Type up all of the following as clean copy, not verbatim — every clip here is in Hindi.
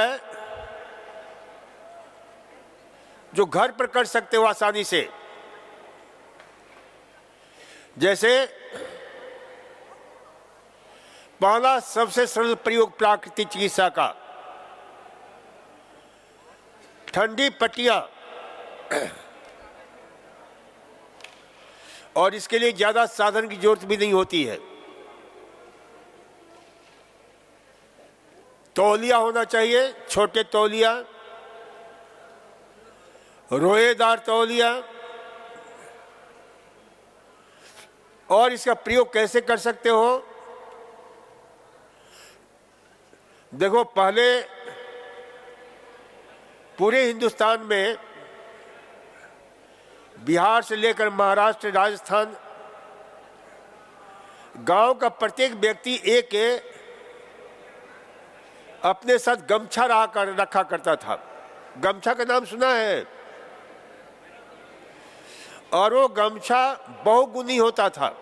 है जो घर पर कर सकते हो आसानी से। जैसे पहला सबसे सरल प्रयोग प्राकृतिक चिकित्सा का, ठंडी पट्टियां, और इसके लिए ज्यादा साधन की जरूरत भी नहीं होती है। तौलिया होना चाहिए, छोटे तौलिया, रोएदार तौलिया। और इसका प्रयोग कैसे कर सकते हो? देखो, पहले पूरे हिंदुस्तान में बिहार से लेकर महाराष्ट्र, राजस्थान, गांव का प्रत्येक व्यक्ति एक अपने साथ गमछा रखा करता था। गमछा का नाम सुना है? और वो गमछा बहुगुनी होता था,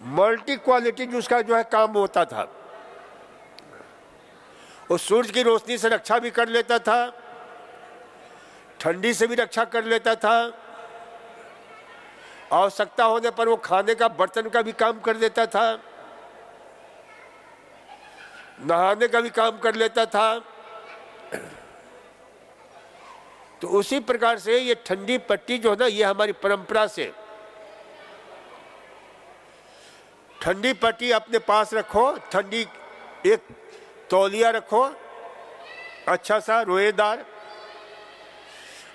मल्टी क्वालिटी उसका जो है काम होता था। वो सूरज की रोशनी से रक्षा भी कर लेता था, ठंडी से भी रक्षा कर लेता था, आवश्यकता होने पर वो खाने का बर्तन का भी काम कर देता था, नहाने का भी काम कर लेता था। तो उसी प्रकार से ये ठंडी पट्टी जो है ना, ये हमारी परंपरा से, ठंडी पट्टी अपने पास रखो, ठंडी एक तौलिया रखो अच्छा सा रोएदार,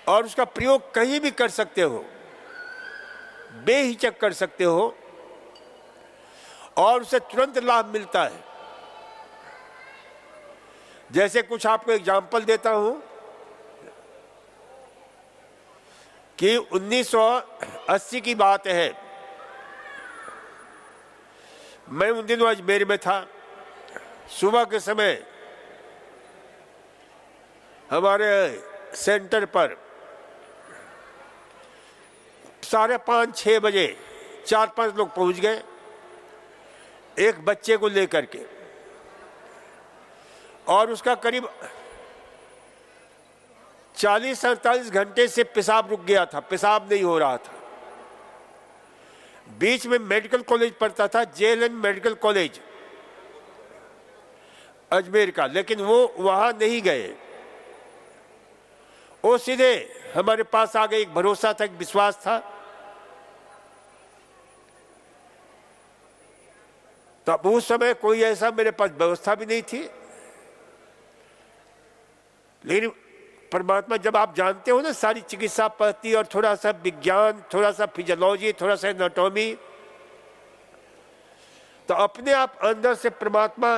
और उसका प्रयोग कहीं भी कर सकते हो, बेहिचक कर सकते हो, और उससे तुरंत लाभ मिलता है। जैसे कुछ आपको एग्जाम्पल देता हूं कि 1980 की बात है, मैं उन दिनों अजमेर में था। सुबह के समय हमारे सेंटर पर 5:30-6 बजे 4-5 लोग पहुंच गए, एक बच्चे को लेकर के, और उसका करीब 40-48 घंटे से पेशाब रुक गया था, पेशाब नहीं हो रहा था। बीच में मेडिकल कॉलेज पड़ता था, JLN मेडिकल कॉलेज अजमेर का, लेकिन वो वहां नहीं गए, वो सीधे हमारे पास आ गए। एक भरोसा था, एक विश्वास था। तब उस समय कोई ऐसा मेरे पास व्यवस्था भी नहीं थी, लेकिन परमात्मा, जब आप जानते हो ना सारी चिकित्सा पद्धति और थोड़ा सा विज्ञान, थोड़ा सा फिजियोलॉजी, थोड़ा सा एनाटॉमी, तो अपने आप अंदर से परमात्मा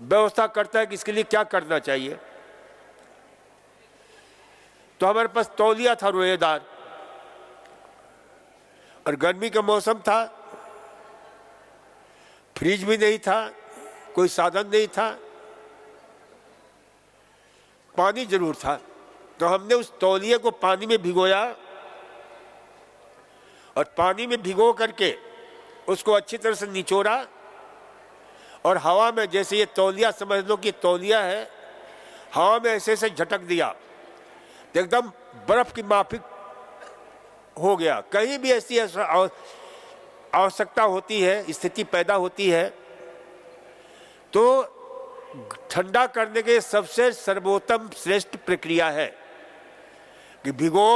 व्यवस्था करता है कि इसके लिए क्या करना चाहिए। तो हमारे पास तौलिया था रोएदार, और गर्मी का मौसम था, फ्रिज भी नहीं था, कोई साधन नहीं था, पानी जरूर था। तो हमने उस तौलिए को पानी में भिगोया, और पानी में भिगो करके उसको अच्छी तरह से निचोड़ा, और हवा में, जैसे ये तौलिया समझ लो कि तौलिया है, हवा में ऐसे ऐसे झटक दिया तो एकदम बर्फ की माफिक हो गया। कहीं भी ऐसी आवश्यकता होती है, स्थिति पैदा होती है, तो ठंडा करने के सबसे सर्वोत्तम श्रेष्ठ प्रक्रिया है कि भिगो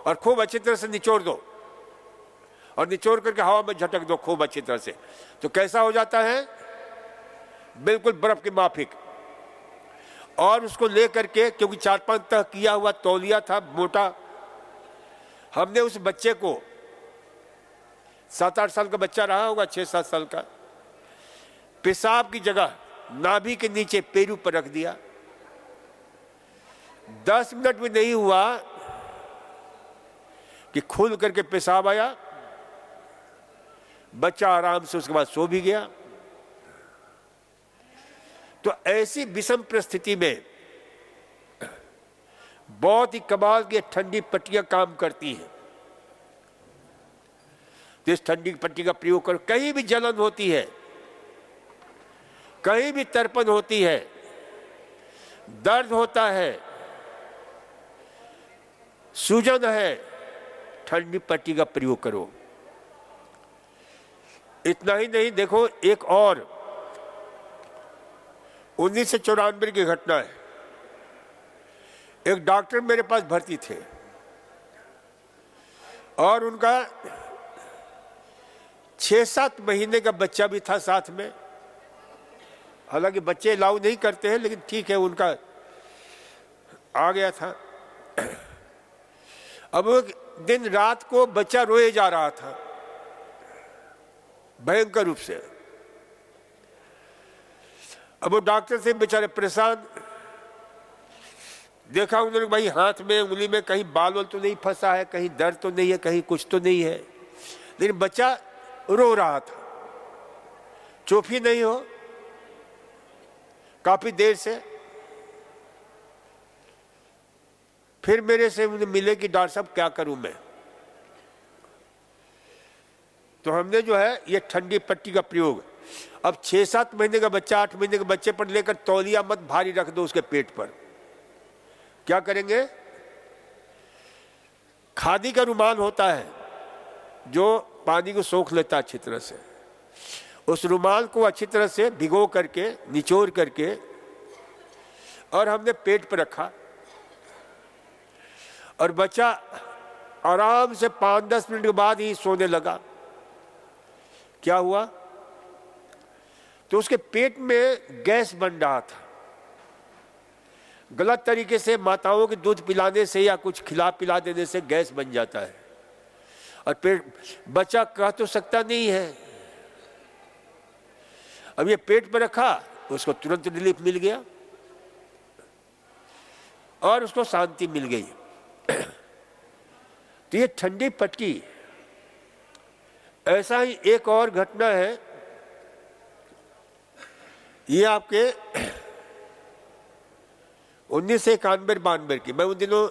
और खूब अच्छी तरह से निचोड़ दो, और निचोड़ करके हवा में झटक दो खूब अच्छी तरह से। तो कैसा हो जाता है? बिल्कुल बर्फ की माफिक। और उसको ले करके, क्योंकि 4-5 तह किया हुआ तौलिया था मोटा, हमने उस बच्चे को, 7-8 साल का बच्चा रहा होगा, 6-7 साल का, पेशाब की जगह नाभि के नीचे पेरू पर रख दिया। 10 मिनट भी नहीं हुआ कि खुल करके पेशाब आया, बच्चा आराम से उसके बाद सो भी गया। तो ऐसी विषम परिस्थिति में बहुत ही कमाल की ठंडी पट्टियां काम करती हैं। तो इस ठंडी पट्टी का प्रयोग कर, कहीं भी जलन होती है कहीं भी तर्पण होती है, दर्द होता है, सूजन है, ठंडी पट्टी का प्रयोग करो। इतना ही नहीं, देखो एक और 1994 की घटना है। एक डॉक्टर मेरे पास भर्ती थे और उनका 6-7 महीने का बच्चा भी था साथ में। हालांकि बच्चे अलाउ नहीं करते हैं, लेकिन ठीक है, उनका आ गया था। अब एक दिन रात को बच्चा रोए जा रहा था भयंकर रूप से। अब वो डॉक्टर से बेचारे परेशान, देखा उन्होंने भाई हाथ में उंगली में कहीं बाल वाल तो नहीं फंसा है, कहीं दर्द तो नहीं है, कहीं कुछ तो नहीं है, लेकिन बच्चा रो रहा था, चुप ही नहीं हो काफी देर से। फिर मेरे से मिले कि डॉक्टर साहब क्या करूं मैं। तो हमने जो है ये ठंडी पट्टी का प्रयोग, अब 6-7 महीने का बच्चा, 8 महीने के बच्चे पर लेकर तौलिया मत भारी रख दो उसके पेट पर। क्या करेंगे, खादी का रुमाल होता है जो पानी को सोख लेता है अच्छी तरह से, उस रुमाल को अच्छी तरह से भिगो करके निचोड़ करके और हमने पेट पर रखा और बच्चा आराम से 5-10 मिनट के बाद ही सोने लगा। क्या हुआ, तो उसके पेट में गैस बन रहा था। गलत तरीके से माताओं के दूध पिलाने से या कुछ खिला पिला देने से गैस बन जाता है और पेट, बच्चा कह तो सकता नहीं है। अब ये पेट पर रखा, उसको तुरंत रिलीफ मिल गया और उसको शांति मिल गई। तो ये ठंडी पट्टी। ऐसा ही एक और घटना है, ये आपके 1991-92 की। मैं उन दिनों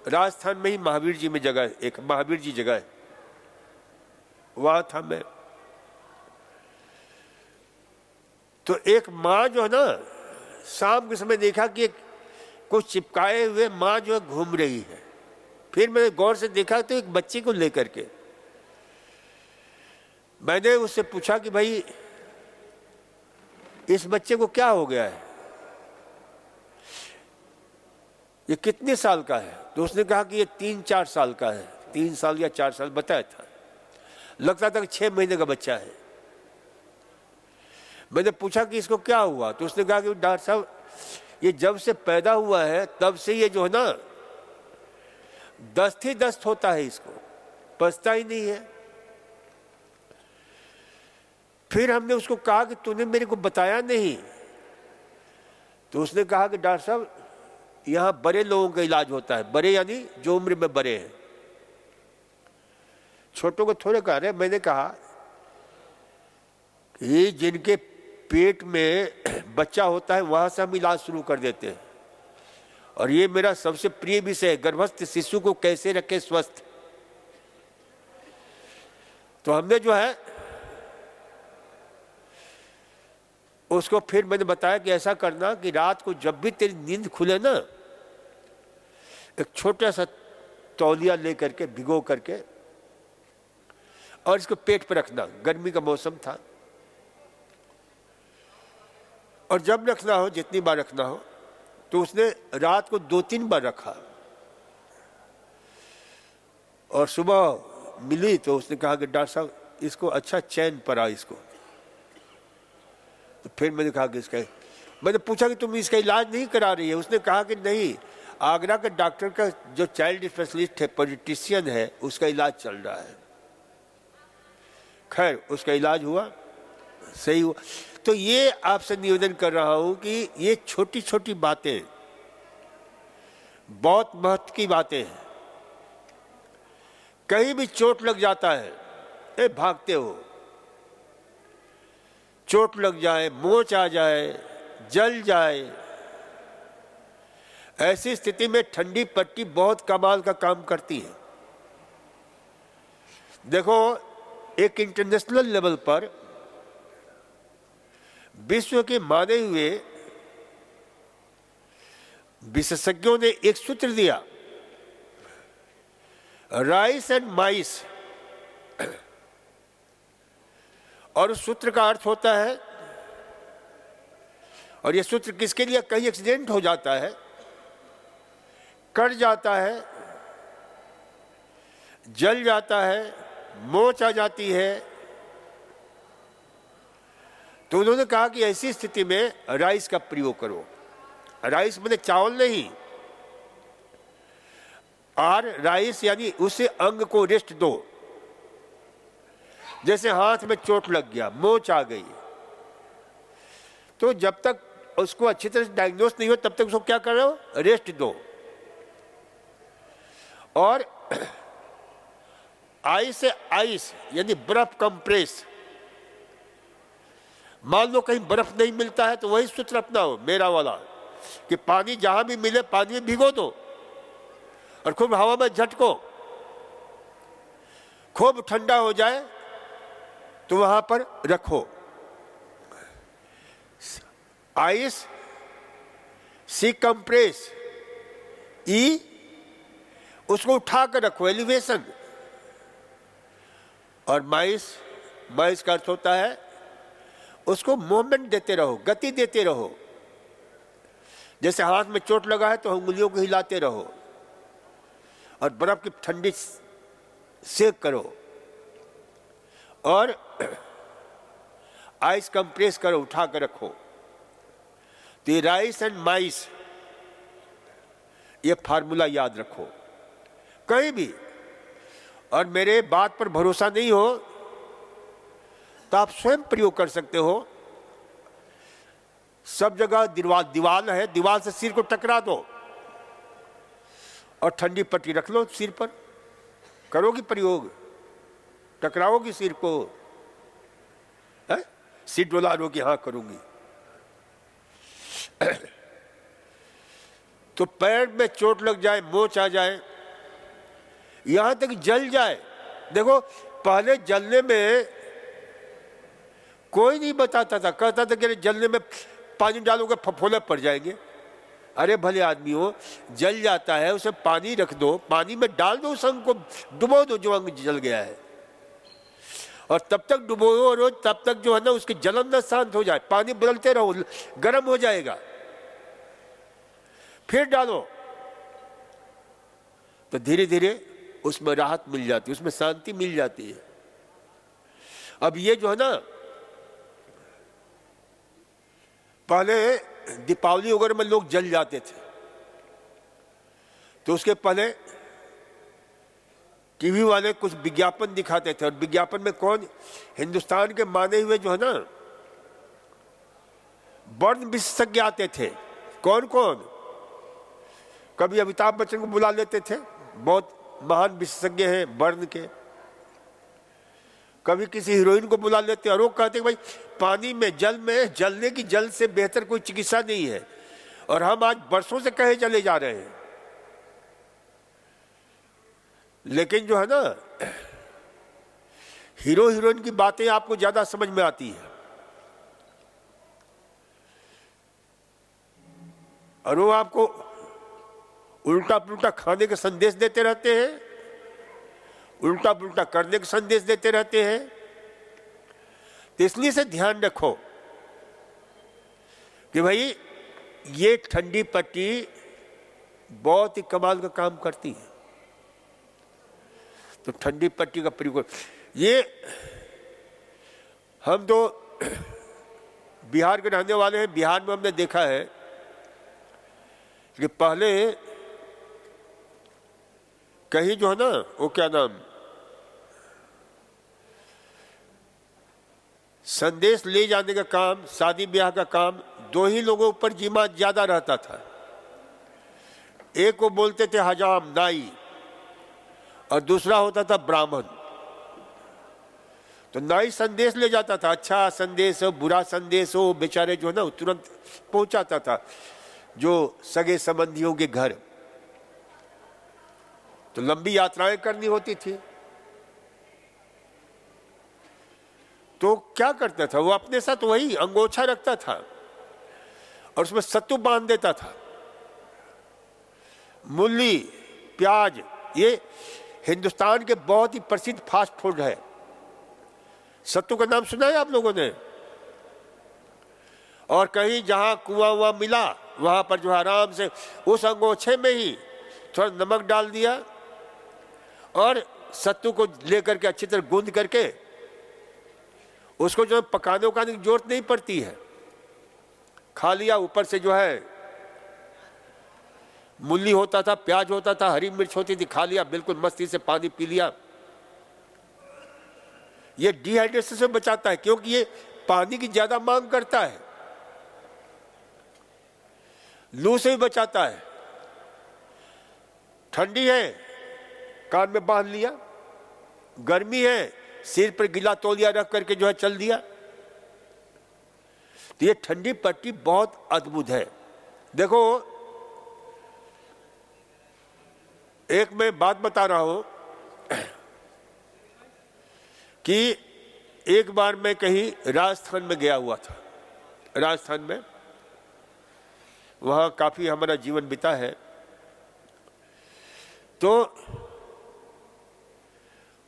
राजस्थान में ही महावीर जी में जगह, एक महावीर जी जगह है, वहां था मैं। तो एक माँ जो है ना, शाम के समय देखा कि कुछ चिपकाए हुए माँ जो है घूम रही है। फिर मैंने गौर से देखा तो एक बच्चे को लेकर के, मैंने उससे पूछा कि भाई इस बच्चे को क्या हो गया है, ये कितने साल का है। तो उसने कहा कि ये 3-4 साल का है, 3 साल या 4 साल बताया था, लगता था कि 6 महीने का बच्चा है। मैंने पूछा कि इसको क्या हुआ, तो उसने कहा कि डॉक्टर साहब ये जब से पैदा हुआ है तब से ये जो है ना दस्त ही दस्त होता है, इसको पचता ही नहीं है। फिर हमने उसको कहा कि तूने मेरे को बताया नहीं। तो उसने कहा कि डॉक्टर साहब यहां बड़े लोगों का इलाज होता है, बड़े यानी जो उम्र में बड़े हैं, छोटों को थोड़े कह रहे। मैंने कहा कि जिनके पेट में बच्चा होता है वहां से हम इलाज शुरू कर देते हैं। और ये मेरा सबसे प्रिय विषय है, गर्भस्थ शिशु को कैसे रखें स्वस्थ। तो हमने जो है उसको फिर मैंने बताया कि ऐसा करना कि रात को जब भी तेरी नींद खुले ना, एक छोटा सा तौलिया लेकर के भिगो करके और इसको पेट पर रखना। गर्मी का मौसम था और जब रखना हो, जितनी बार रखना हो, तो उसने रात को 2-3 बार रखा और सुबह मिली तो उसने कहा कि डॉक्टर साहब इसको अच्छा चैन पड़ा इसको। तो फिर मैंने कहा कि इसका, मैंने पूछा कि तुम इसका इलाज नहीं करा रही है। उसने कहा कि नहीं, आगरा के डॉक्टर का जो चाइल्ड स्पेशलिस्ट है, पीडियाट्रिशियन है, उसका इलाज चल रहा है। खैर उसका इलाज हुआ, सही हुआ। तो ये आपसे निवेदन कर रहा हूं कि ये छोटी छोटी बातें बहुत महत्व की बातें हैं। कहीं भी चोट लग जाता है, भागते हो, चोट लग जाए, मोच आ जाए, जल जाए, ऐसी स्थिति में ठंडी पट्टी बहुत कमाल का काम करती है। देखो एक इंटरनेशनल लेवल पर विश्व के माने हुए विशेषज्ञों ने एक सूत्र दिया, राइस एंड माइस, और उस सूत्र का अर्थ होता है, और ये सूत्र किसके लिए, कहीं एक्सीडेंट हो जाता है, कट जाता है, जल जाता है, मोच आ जाती है, तो उन्होंने कहा कि ऐसी स्थिति में राइस का प्रयोग करो। राइस मैंने चावल नहीं, और राइस यानी उस अंग को रेस्ट दो। जैसे हाथ में चोट लग गया, मोच आ गई, तो जब तक उसको अच्छी तरह से डायग्नोस नहीं हो तब तक उसको क्या करो, रेस्ट दो। और आइस से आइस यानी बर्फ कंप्रेस, मान लो कहीं बर्फ नहीं मिलता है तो वही सूत्र अपनाओ मेरा वाला, कि पानी जहां भी मिले पानी में भिगो दो और खूब हवा में झटको, खूब ठंडा हो जाए तो वहां पर रखो। आइस सी कंप्रेस, ई उसको उठा कर रखो, एलिवेशन। और माइस, माइस का अर्थ होता है उसको मूवमेंट देते रहो, गति देते रहो। जैसे हाथ में चोट लगा है तो उंगलियों को हिलाते रहो और बर्फ की ठंडी सेक करो और आइस कंप्रेस करो, उठा कर रखो। तो ये राइस एंड माइस, ये फार्मूला याद रखो कहीं भी। और मेरे बात पर भरोसा नहीं हो तो आप स्वयं प्रयोग कर सकते हो। सब जगह दीवार है, दीवार से सिर को टकरा दो और ठंडी पट्टी रख लो सिर पर। करोगी प्रयोग, टकराओगी सिर को, है? सिर डोला लो कि हाँ करूंगी। तो पैर में चोट लग जाए, मोच आ जाए, यहां तक जल जाए। देखो पहले जलने में कोई नहीं बताता था, कहता था कि जलने में पानी डालोगे फफोले पड़ जाएंगे। अरे भले आदमी हो, जल जाता है उसे पानी रख दो, पानी में डाल दो, उस अंग को डुबो दो जो अंग जल गया है, और तब तक डुबो रोज, तब तक जो है ना उसकी जलन न शांत हो जाए। पानी बदलते रहो, गर्म हो जाएगा, फिर डालो, तो धीरे धीरे उसमें राहत मिल जाती है, उसमें शांति मिल जाती है। अब ये जो है ना, पहले दीपावली वगैरह में लोग जल जाते थे, तो उसके पहले टीवी वाले कुछ विज्ञापन दिखाते थे, और विज्ञापन में कौन, हिंदुस्तान के माने हुए जो है ना बर्न विशेषज्ञ आते थे। कौन कौन, कभी अमिताभ बच्चन को बुला लेते थे, बहुत महान विशेषज्ञ हैं बर्न के, कभी किसी हीरोइन को बुला लेते और वो कहते भाई पानी में, जल में जलने की जल से बेहतर कोई चिकित्सा नहीं है। और हम आज बरसों से कहे चले जा रहे हैं, लेकिन जो है ना हीरो हीरोइन की बातें आपको ज्यादा समझ में आती है, और वो आपको उल्टा पुल्टा खाने के संदेश देते रहते हैं, उल्टा पुल्टा करने के संदेश देते रहते हैं। तो इसलिए से ध्यान रखो कि भाई ये ठंडी पट्टी बहुत ही कमाल का काम करती है। तो ठंडी पट्टी का प्रयोग, ये हम तो बिहार के रहने वाले हैं, बिहार में हमने देखा है कि पहले कहीं जो है ना, वो क्या नाम, संदेश ले जाने का काम, शादी ब्याह का काम, दो ही लोगों पर जिम्मा ज्यादा रहता था। एक को बोलते थे हजाम, नाई, और दूसरा होता था ब्राह्मण। तो नाई संदेश ले जाता था, अच्छा संदेश हो बुरा संदेश हो, बेचारे जो है ना तुरंत पहुंचाता था जो सगे संबंधियों के घर। तो लंबी यात्राएं करनी होती थी। तो क्या करता था वो, अपने साथ वही अंगोछा रखता था और उसमें सत्तू बांध देता था। मूली, प्याज, ये हिंदुस्तान के बहुत ही प्रसिद्ध फास्ट फूड है। सत्तू का नाम सुना है आप लोगों ने? और कहीं जहां कुआं वुआं मिला वहां पर जो आराम से उस अंगोछे में ही थोड़ा नमक डाल दिया और सत्तू को लेकर के अच्छी तरह गूंद करके उसको जो पकाने उकाने की जरूरत नहीं पड़ती है, खा लिया। ऊपर से जो है मूली होता था, प्याज होता था, हरी मिर्च होती थी, खा लिया, बिल्कुल मस्ती से पानी पी लिया। ये डिहाइड्रेशन से बचाता है क्योंकि ये पानी की ज्यादा मांग करता है। लू से भी बचाता है। ठंडी है, कान में बांध लिया। गर्मी है, सिर पर गीला तौलिया रख करके जो है चल दिया। तो ये ठंडी पट्टी बहुत अद्भुत है। देखो, एक मैं बात बता रहा हूं कि एक बार मैं कहीं राजस्थान में गया हुआ था। राजस्थान में वहां काफी हमारा जीवन बीता है। तो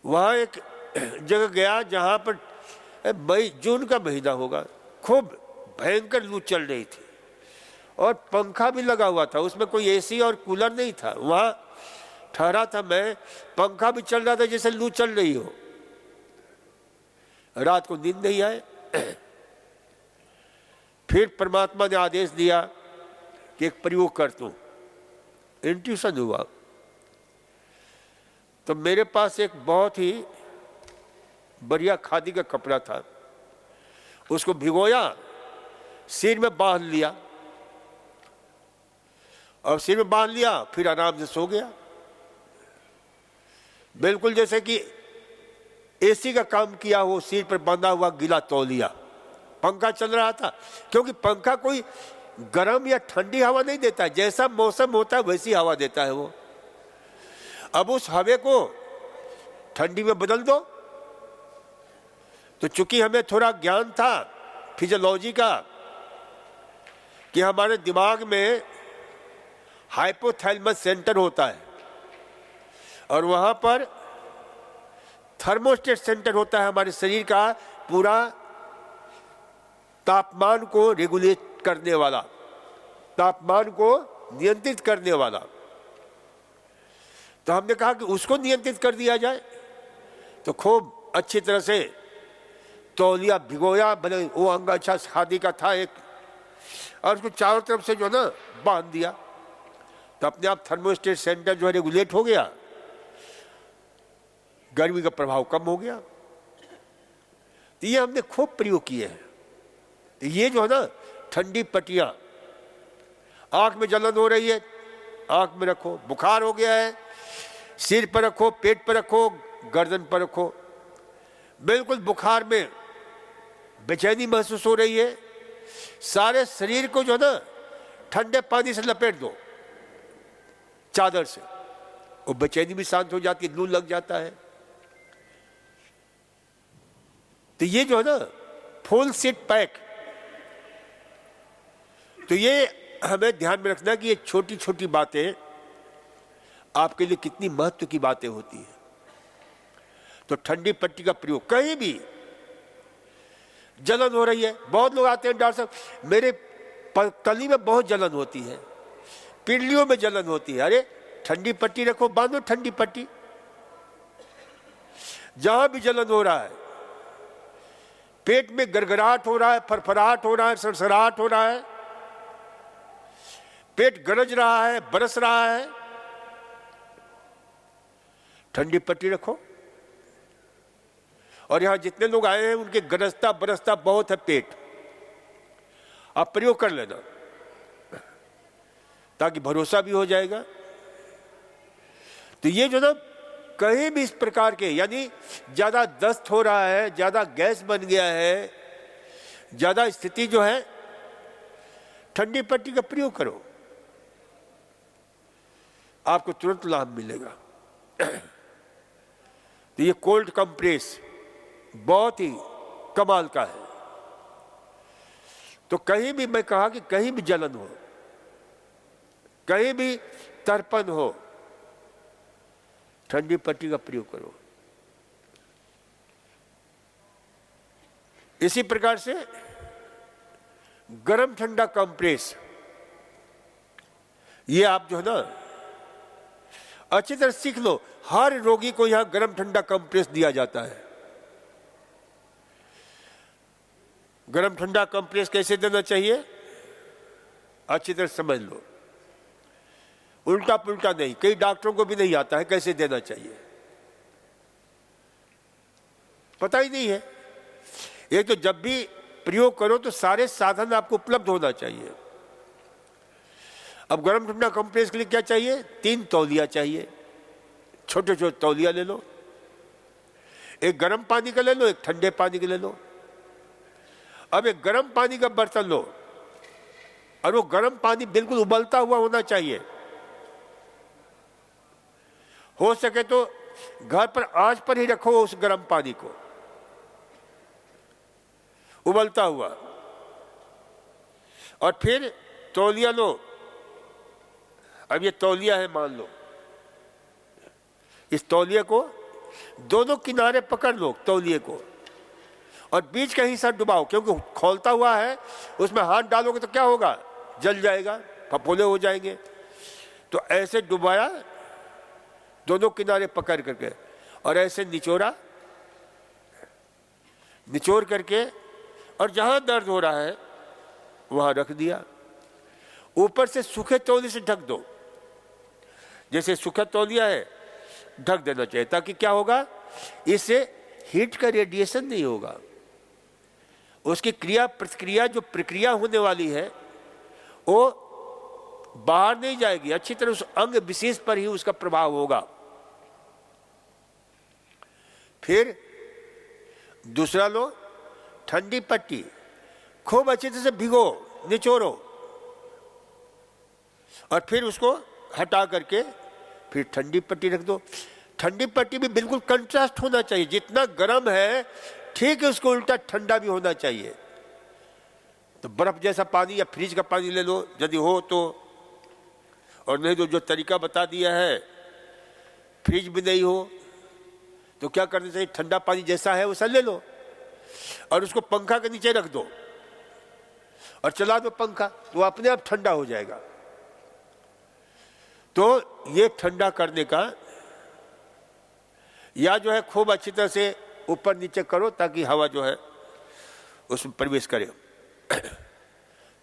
वहां एक जगह गया जहां पर मई जून का महीना होगा, खूब भयंकर लू चल रही थी और पंखा भी लगा हुआ था। उसमें कोई एसी और कूलर नहीं था। वहां ठहरा था मैं, पंखा भी चल रहा था जैसे लू चल रही हो। रात को नींद नहीं आए। फिर परमात्मा ने आदेश दिया कि एक प्रयोग कर तू। इंट्यूशन हुआ। तो मेरे पास एक बहुत ही बढ़िया खादी का कपड़ा था, उसको भिगोया, सिर में बांध लिया और सिर में बांध लिया, फिर आराम से सो गया। बिल्कुल जैसे कि एसी का काम किया हो, सिर पर बंधा हुआ गीला तौलिया। पंखा चल रहा था क्योंकि पंखा कोई गर्म या ठंडी हवा नहीं देता है, जैसा मौसम होता है वैसी हवा देता है वो। अब उस हवा को ठंडी में बदल दो। तो चूंकि हमें थोड़ा ज्ञान था फिजियोलॉजी का कि हमारे दिमाग में हाइपोथैलेमस सेंटर होता है और वहां पर थर्मोस्टेट सेंटर होता है हमारे शरीर का पूरा तापमान को रेगुलेट करने वाला, तापमान को नियंत्रित करने वाला। तो हमने कहा कि उसको नियंत्रित कर दिया जाए। तो खूब अच्छी तरह से तौलिया भिगोया, भले वो अंगोछा खादी का था एक, और उसको चारों तरफ से जो ना बांध दिया। तो अपने आप थर्मोस्टेट सेंटर जो है रेगुलेट हो गया, गर्मी का प्रभाव कम हो गया। तो ये हमने खूब प्रयोग किए हैं। तो ये जो है ना ठंडी पट्टियां, आंख में जलन हो रही है, आंख में रखो। बुखार हो गया है, सिर पर रखो, पेट पर रखो, गर्दन पर रखो। बिल्कुल बुखार में बेचैनी महसूस हो रही है, सारे शरीर को जो ना ठंडे पानी से लपेट दो, चादर से, वो बेचैनी भी शांत हो जाती है, लू लग जाता है। तो ये जो है ना फुल सीट पैक। तो ये हमें ध्यान में रखना कि ये छोटी छोटी बातें आपके लिए कितनी महत्व की बातें होती है। तो ठंडी पट्टी का प्रयोग, कहीं भी जलन हो रही है, बहुत लोग आते हैं, डॉक्टर साहब मेरे तली में बहुत जलन होती है, पिंडलियों में जलन होती है। अरे ठंडी पट्टी रखो, बांधो ठंडी पट्टी। जहां भी जलन हो रहा है, पेट में गड़गड़ाहट हो रहा है, फरफराहट हो रहा है, सरसराहट हो रहा है, पेट गरज रहा है, बरस रहा है, ठंडी पट्टी रखो। और यहां जितने लोग आए हैं उनके गरजता बरसता बहुत है पेट, आप प्रयोग कर लेना ताकि भरोसा भी हो जाएगा। तो ये जो ना कहीं भी इस प्रकार के, यानी ज्यादा दस्त हो रहा है, ज्यादा गैस बन गया है, ज्यादा स्थिति जो है, ठंडी पट्टी का प्रयोग करो, आपको तुरंत लाभ मिलेगा। तो ये कोल्ड कंप्रेस बहुत ही कमाल का है। तो कहीं भी मैं कहा कि कहीं भी जलन हो, कहीं भी तर्पण हो, ठंडी पट्टी का प्रयोग करो। इसी प्रकार से गरम ठंडा कंप्रेस, ये आप जो है ना अच्छी तरह सीख लो। हर रोगी को यहां गरम ठंडा कंप्रेस दिया जाता है। गरम ठंडा कंप्रेस कैसे देना चाहिए अच्छी तरह समझ लो, उल्टा पुल्टा नहीं। कई डॉक्टरों को भी नहीं आता है कैसे देना चाहिए, पता ही नहीं है। ये तो जब भी प्रयोग करो तो सारे साधन आपको उपलब्ध होना चाहिए। अब गरम ठंडा कंप्रेस के लिए क्या चाहिए? 3 तौलिया चाहिए, छोटे छोटे तौलिया ले लो। एक गर्म पानी का ले लो, एक ठंडे पानी का ले लो। अब एक गर्म पानी का बर्तन लो और वो गर्म पानी बिल्कुल उबलता हुआ होना चाहिए। हो सके तो घर पर आंच पर ही रखो उस गर्म पानी को, उबलता हुआ। और फिर तौलिया लो। अब ये तौलिया है मान लो, इस तौलिया को दोनों किनारे पकड़ लो तौलिए को, और बीच का हिस्सा डुबाओ, क्योंकि खोलता हुआ है, उसमें हाथ डालोगे तो क्या होगा? जल जाएगा, फफोले हो जाएंगे। तो ऐसे डुबाया दोनों किनारे पकड़ करके, और ऐसे निचोड़ा, निचोड़ करके, और जहां दर्द हो रहा है वहां रख दिया। ऊपर से सूखे तौलिए से ढक दो, जैसे सूखा तौलिया है ढक देना चाहिए, ताकि क्या होगा? इससे हीट का रेडिएशन नहीं होगा। उसकी क्रिया प्रतिक्रिया, जो प्रक्रिया होने वाली है, वो बाहर नहीं जाएगी, अच्छी तरह उस अंग विशेष पर ही उसका प्रभाव होगा। फिर दूसरा लो, ठंडी पट्टी, खूब अच्छी तरह से भिगो, निचोड़ो, और फिर उसको हटा करके फिर ठंडी पट्टी रख दो। ठंडी पट्टी भी बिल्कुल कंट्रास्ट होना चाहिए, जितना गर्म है ठीक है उसको उल्टा ठंडा भी होना चाहिए। तो बर्फ जैसा पानी या फ्रिज का पानी ले लो यदि हो तो, और नहीं तो जो तरीका बता दिया है, फ्रिज भी नहीं हो तो क्या करना चाहिए? ठंडा पानी जैसा है वैसा ले लो और उसको पंखा के नीचे रख दो और चला दो पंखा, तो अपने आप ठंडा हो जाएगा। तो ये ठंडा करने का, या जो है खूब अच्छी तरह से ऊपर नीचे करो ताकि हवा जो है उसमें प्रवेश करे।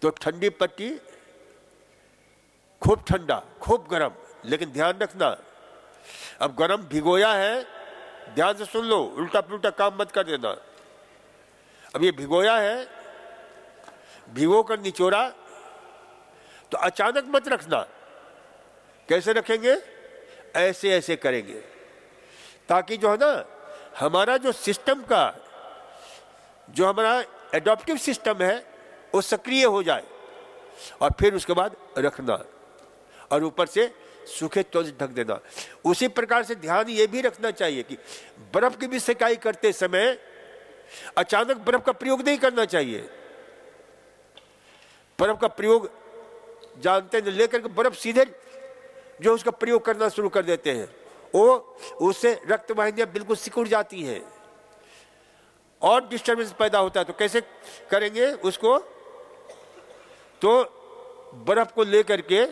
तो ठंडी पट्टी, खूब ठंडा खूब गर्म, लेकिन ध्यान रखना अब गर्म भिगोया है, ध्यान से सुन लो, उल्टा पुल्टा काम मत कर देना। अब ये भिगोया है, भिगो कर निचोड़ा, तो अचानक मत रखना। कैसे रखेंगे? ऐसे ऐसे करेंगे, ताकि जो है ना हमारा जो सिस्टम का, जो हमारा एडॉप्टिव सिस्टम है वो सक्रिय हो जाए, और फिर उसके बाद रखना और ऊपर से सूखे तौल ढक देना। उसी प्रकार से ध्यान ये भी रखना चाहिए कि बर्फ की भी सेकाई करते समय अचानक बर्फ का प्रयोग नहीं करना चाहिए। बर्फ का प्रयोग जानते हैं, लेकर के बर्फ सीधे जो उसका प्रयोग करना शुरू कर देते हैं, वो उससे रक्त वाहिनियां बिल्कुल सिकुड़ जाती हैं और डिस्टर्बेंस पैदा होता है। तो कैसे करेंगे उसको? तो बर्फ को लेकर के,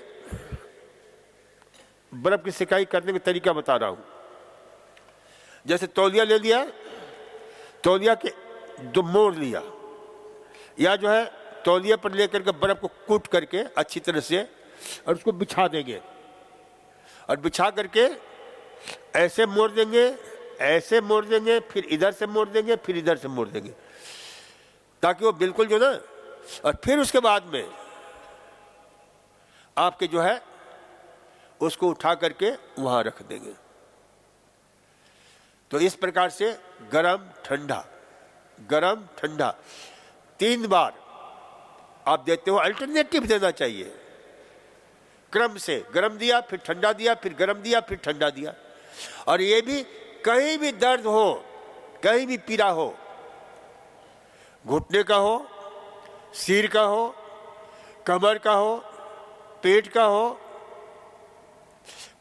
बर्फ की सिकाई करने का तरीका बता रहा हूं। जैसे तौलिया ले लिया, तौलिया के दो मोड़ लिया, या जो है तौलिया पर लेकर के बर्फ को कूट करके अच्छी तरह से, और उसको बिछा देंगे, और बिछा करके ऐसे मोड़ देंगे, ऐसे मोड़ देंगे, फिर इधर से मोड़ देंगे, फिर इधर से मोड़ देंगे, ताकि वो बिल्कुल जो ना, और फिर उसके बाद में आपके जो है उसको उठा करके वहां रख देंगे। तो इस प्रकार से गरम ठंडा, गरम ठंडा 3 बार आप देते हो। अल्टरनेटिव देना चाहिए क्रम से, गरम दिया फिर ठंडा दिया, फिर गरम दिया फिर ठंडा दिया। और ये भी कहीं भी दर्द हो, कहीं भी पीड़ा हो, घुटने का हो, सिर का हो, कमर का हो, पेट का हो,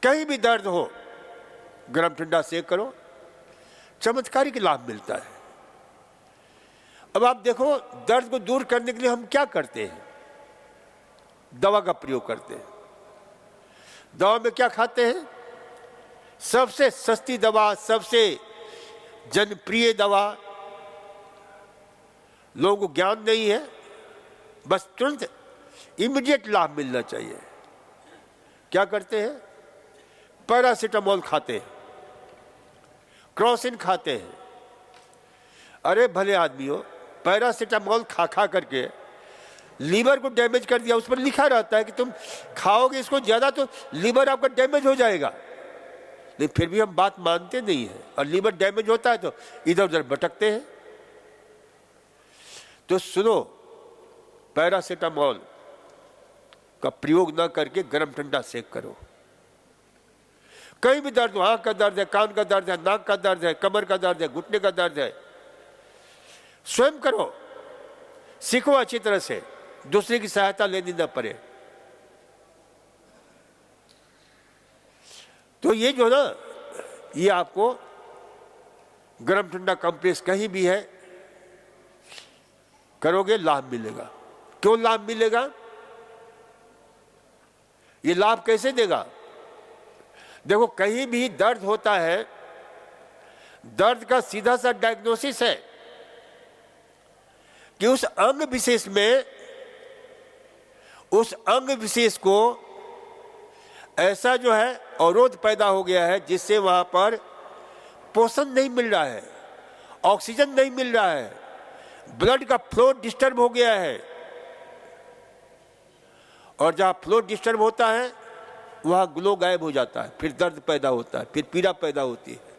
कहीं भी दर्द हो, गरम ठंडा सेक करो, चमत्कारिक लाभ मिलता है। अब आप देखो, दर्द को दूर करने के लिए हम क्या करते हैं? दवा का प्रयोग करते हैं। दवा में क्या खाते हैं? सबसे सस्ती दवा, सबसे जनप्रिय दवा। लोगों को ज्ञान नहीं है, बस तुरंत इमीडिएट लाभ मिलना चाहिए। क्या करते हैं? पैरासिटामोल खाते हैं, क्रोसिन खाते हैं। अरे भले आदमी हो, पैरासिटामोल खा खा करके लीवर को डैमेज कर दिया। उस पर लिखा रहता है कि तुम खाओगे इसको ज्यादा तो लीवर आपका डैमेज हो जाएगा, लेकिन फिर भी हम बात मानते नहीं है, और लीवर डैमेज होता है तो इधर उधर भटकते हैं। तो सुनो, पैरासिटामोल का प्रयोग ना करके गरम ठंडा सेक करो। कहीं भी दर्द हो, आंख का दर्द है, कान का दर्द है, नाक का दर्द है, कमर का दर्द है, घुटने का दर्द है, स्वयं करो, सीखो अच्छी तरह से, दूसरे की सहायता लेनी ना पड़े। तो ये जो ना, ये आपको गरम ठंडा कंप्रेस कहीं भी है, करोगे लाभ मिलेगा। क्यों लाभ मिलेगा? ये लाभ कैसे देगा? देखो, कहीं भी दर्द होता है, दर्द का सीधा सा डायग्नोसिस है कि उस अंग विशेष में, उस अंग विशेष को ऐसा जो है अवरोध पैदा हो गया है, जिससे वहां पर पोषण नहीं मिल रहा है, ऑक्सीजन नहीं मिल रहा है, ब्लड का फ्लो डिस्टर्ब हो गया है। और जहां फ्लो डिस्टर्ब होता है वहां ग्लो गायब हो जाता है, फिर दर्द पैदा होता है, फिर पीड़ा पैदा होती है।